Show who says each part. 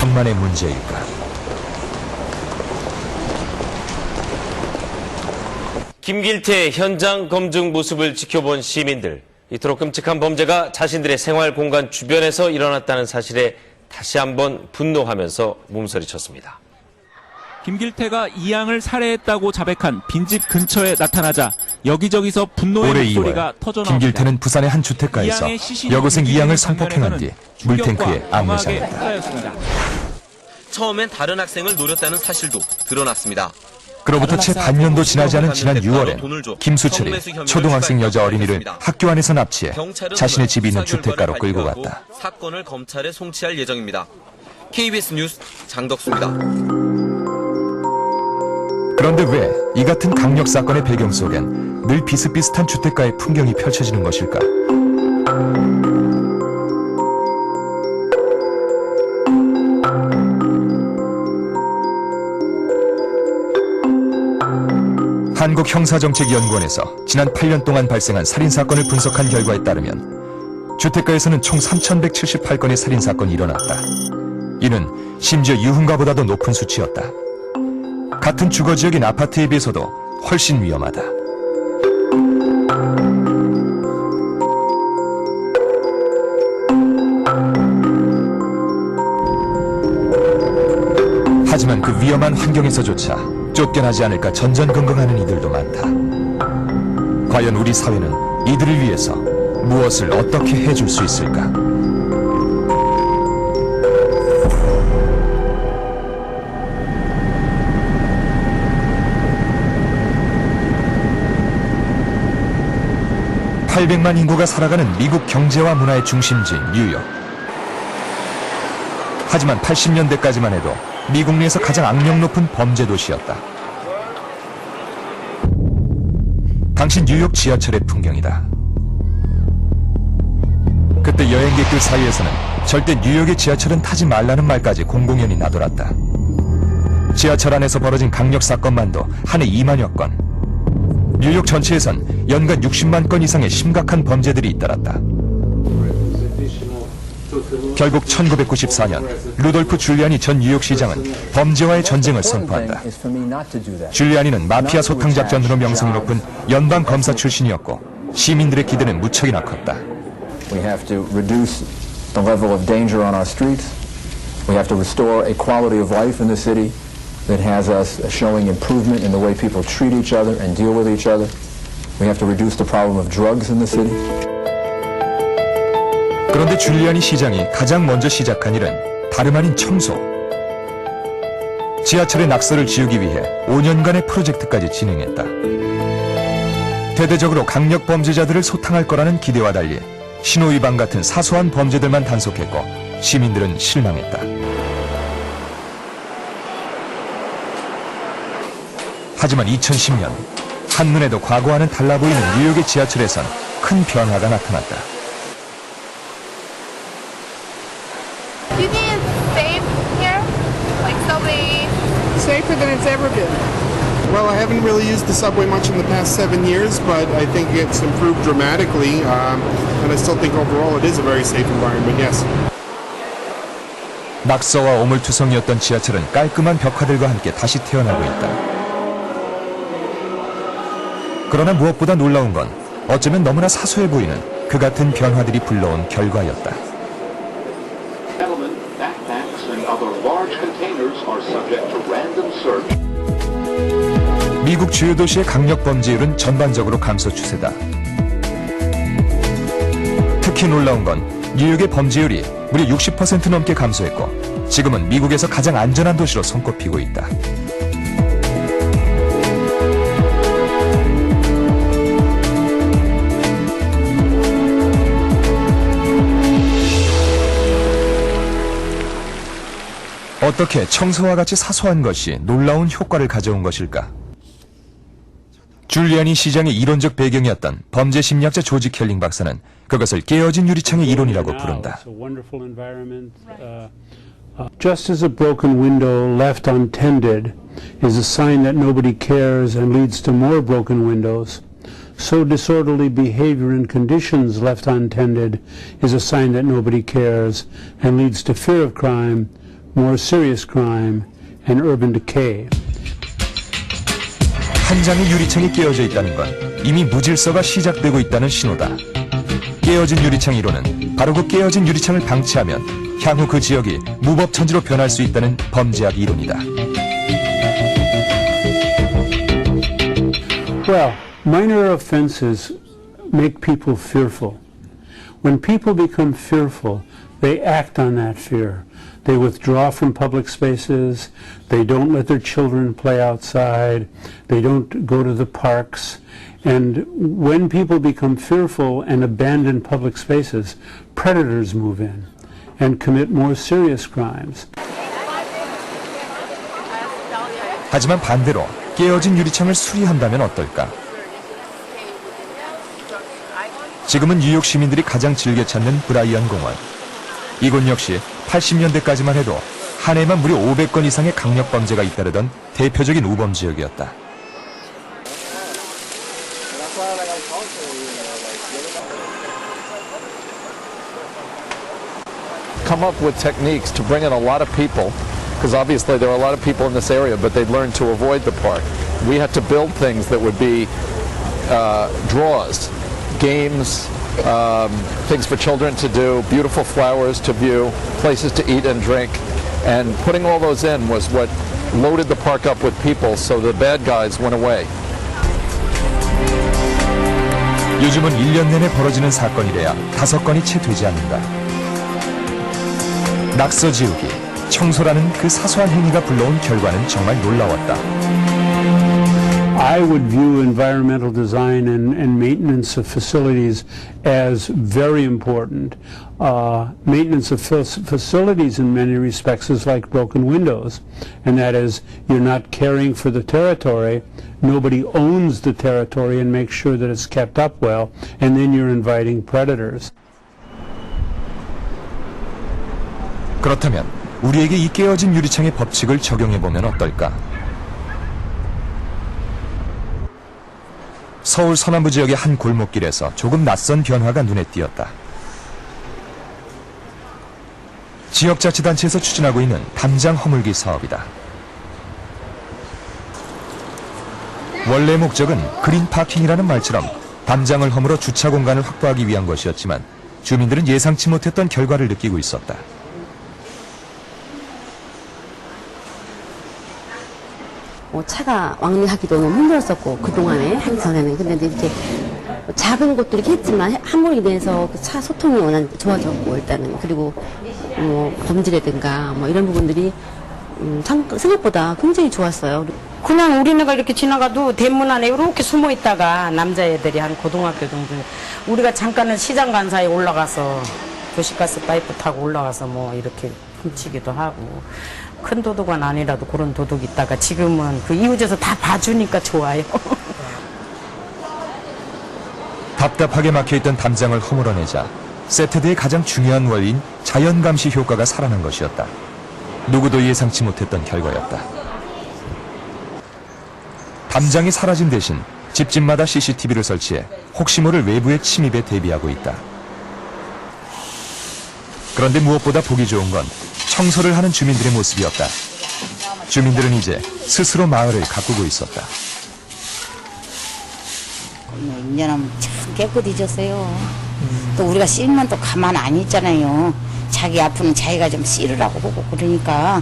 Speaker 1: 이것만의 문제일까?
Speaker 2: 김길태 현장 검증 모습을 지켜본 시민들. 이토록 끔찍한 범죄가 자신들의 생활 공간 주변에서 일어났다는 사실에 다시 한번 분노하면서 몸서리쳤습니다.
Speaker 3: 김길태가 이양을 살해했다고 자백한 빈집 근처에 나타나자 여기저기서 분노의
Speaker 1: 올해
Speaker 3: 목소리가
Speaker 1: 2월
Speaker 3: 터져나옵니다.
Speaker 1: 김길태는 부산의 한 주택가에서 여고생 이양을 성폭행한 뒤 물탱크에 암살했다.
Speaker 4: 처음엔 다른 학생을 노렸다는 사실도 드러났습니다.
Speaker 1: 그로부터 채 반년도 지나지 않은 지난 6월엔 김수철이 초등학생 여자 어린이를 학교 안에서 납치해 자신의 집이 있는 주택가로 끌고 갔다.
Speaker 4: 사건을 검찰에 송치할 예정입니다. KBS 뉴스 장덕수입니다.
Speaker 1: 그런데 왜 이 같은 강력 사건의 배경 속엔 늘 비슷비슷한 주택가의 풍경이 펼쳐지는 것일까? 한국형사정책연구원에서 지난 8년 동안 발생한 살인사건을 분석한 결과에 따르면 주택가에서는 총 3,178건의 살인사건이 일어났다. 이는 심지어 유흥가보다도 높은 수치였다. 같은 주거지역인 아파트에 비해서도 훨씬 위험하다. 하지만 그 위험한 환경에서조차 쫓겨나지 않을까 전전긍긍하는 이들도 많다. 과연 우리 사회는 이들을 위해서 무엇을 어떻게 해줄 수 있을까? (800만) 인구가 살아가는 미국 경제와 문화의 중심지인 뉴욕. 하지만 80년대까지만 해도 미국 내에서 가장 악명 높은 범죄 도시였다. 당시 뉴욕 지하철의 풍경이다. 그때 여행객들 사이에서는 절대 뉴욕의 지하철은 타지 말라는 말까지 공공연히 나돌았다. 지하철 안에서 벌어진 강력 사건만도 한 해 2만여 건. 뉴욕 전체에선 연간 60만 건 이상의 심각한 범죄들이 잇따랐다. 결국 1994년 루돌프 줄리아니 전 뉴욕시장은 범죄와의 전쟁을 선포한다. 줄리아니는 마피아 소탕 작전으로 명성이 높은 연방 검사 출신이었고 시민들의 기대는 무척이나 컸다.
Speaker 5: We have to reduce the level of danger on our streets. We have to restore a quality of life in the city that has us showing improvement in the way people treat each other and deal with each other. We have to reduce the problem of drugs in the city.
Speaker 1: 그런데 줄리아니 시장이 가장 먼저 시작한 일은 다름 아닌 청소. 지하철의 낙서를 지우기 위해 5년간의 프로젝트까지 진행했다. 대대적으로 강력 범죄자들을 소탕할 거라는 기대와 달리 신호위반 같은 사소한 범죄들만 단속했고 시민들은 실망했다. 하지만 2010년 한눈에도 과거와는 달라 보이는 뉴욕의 지하철에선 큰 변화가 나타났다.
Speaker 6: Do you think it's safe here? Like subway?
Speaker 7: Safer than it's ever been. Well, I haven't really used the subway much in the past 7 years, but I think it's improved dramatically, and I still think overall it is a very safe environment, yes.
Speaker 1: 낙서와 오물투성이었던 지하철은 깔끔한 벽화들과 함께 다시 태어나고 있다. 그러나 무엇보다 놀라운 건 어쩌면 너무나 사소해 보이는 그 같은 변화들이 불러온 결과였다. 미국 주요 도시의 강력 범죄율은 전반적으로 감소 추세다. 특히 놀라운 건 뉴욕의 범죄율이 무려 60% 넘게 감소했고 지금은 미국에서 가장 안전한 도시로 손꼽히고 있다. 어떻게 청소와 같이 사소한 것이 놀라운 효과를 가져온 것일까? 줄리아니 시장의 이론적 배경이었던 범죄 심리학자 조지 켈링 박사는 그것을 깨어진 유리창의 이론이라고 부른다.
Speaker 8: Just as a broken window left untended is a sign that nobody cares and leads to more broken windows, so disorderly behavior and conditions left untended is a sign that nobody cares and leads to fear of crime, more serious crime, and urban decay.
Speaker 1: 한 장의 유리창이 깨어져 있다는 건 이미 무질서가 시작되고 있다는 신호다. 깨어진 유리창 이론은 바로 그 깨어진 유리창을 방치하면 향후 그 지역이 무법천지로 변할 수 있다는 범죄학 이론이다.
Speaker 8: Well, minor offenses make people fearful. When people become fearful, they act on that fear. They withdraw from public spaces. They don't let their children play outside. They don't go to the parks. And when people become fearful and abandon public spaces, predators move in and commit more serious crimes.
Speaker 1: 하지만 반대로 깨어진 유리창을 수리한다면 어떨까? 지금은 뉴욕 시민들이 가장 즐겨 찾는 브라이언 공원. 이곳 역시 80년대까지만 해도 한 해만 무려 500건 이상의 강력범죄가 잇따르던 대표적인 우범 지역이었다.
Speaker 9: Come up with techniques to bring in a lot of people, because obviously there are a lot of people in this area, but they'd learn to avoid the park. We had to build things that would be draws, games, things for children to do, beautiful flowers to view, places to eat and drink, and putting all those in was what loaded the park up with people, so the bad guys went away.
Speaker 1: 요즘은 1년 내내 벌어지는 사건이래야 5건이 채 되지 않는다. 낙서 지우기, 청소라는 그 사소한 행위가 불러온 결과는 정말 놀라웠다.
Speaker 8: I would view environmental design and maintenance of facilities as very important. Maintenance of facilities in many respects is like broken windows, and that is you're not caring for the territory, nobody owns the territory and makes sure that it's kept up well, and then you're inviting predators.
Speaker 1: 그렇다면 우리에게 이 깨어진 유리창의 법칙을 적용해보면 어떨까? 서울 서남부 지역의 한 골목길에서 조금 낯선 변화가 눈에 띄었다. 지역자치단체에서 추진하고 있는 담장 허물기 사업이다. 원래 목적은 그린 파킹이라는 말처럼 담장을 허물어 주차 공간을 확보하기 위한 것이었지만 주민들은 예상치 못했던 결과를 느끼고 있었다.
Speaker 10: 차가 왕래하기도 너무 힘들었었고 그동안에 하기 전에는. 근데 이렇게 작은 것도 이렇게 했지만 함몰이 돼서 그 차 소통이 워낙 좋아졌고 일단은. 그리고 범죄라든가 이런 부분들이 생각보다 굉장히 좋았어요.
Speaker 11: 그냥 우리네가 이렇게 지나가도 대문 안에 이렇게 숨어 있다가 남자애들이 한 고등학교 정도, 우리가 잠깐은 시장 간 사이에 올라가서 도시가스 파이프 타고 올라가서 이렇게 훔치기도 하고. 큰 도둑은 아니라도 그런 도둑이 있다가 지금은 그 이웃에서 다 봐주니까 좋아요.
Speaker 1: 답답하게 막혀있던 담장을 허물어내자 세테드의 가장 중요한 원리인 자연감시 효과가 살아난 것이었다. 누구도 예상치 못했던 결과였다. 담장이 사라진 대신 집집마다 CCTV를 설치해 혹시 모를 외부의 침입에 대비하고 있다. 그런데 무엇보다 보기 좋은 건 청소를 하는 주민들의 모습이었다. 주민들은 이제 스스로 마을을 가꾸고 있었다.
Speaker 12: 2년 하면 참 깨끗해졌어요. 또 우리가 씻으면 또 가만 안 있잖아요. 자기 아프면 자기가 좀 씻으라고 하고 그러니까.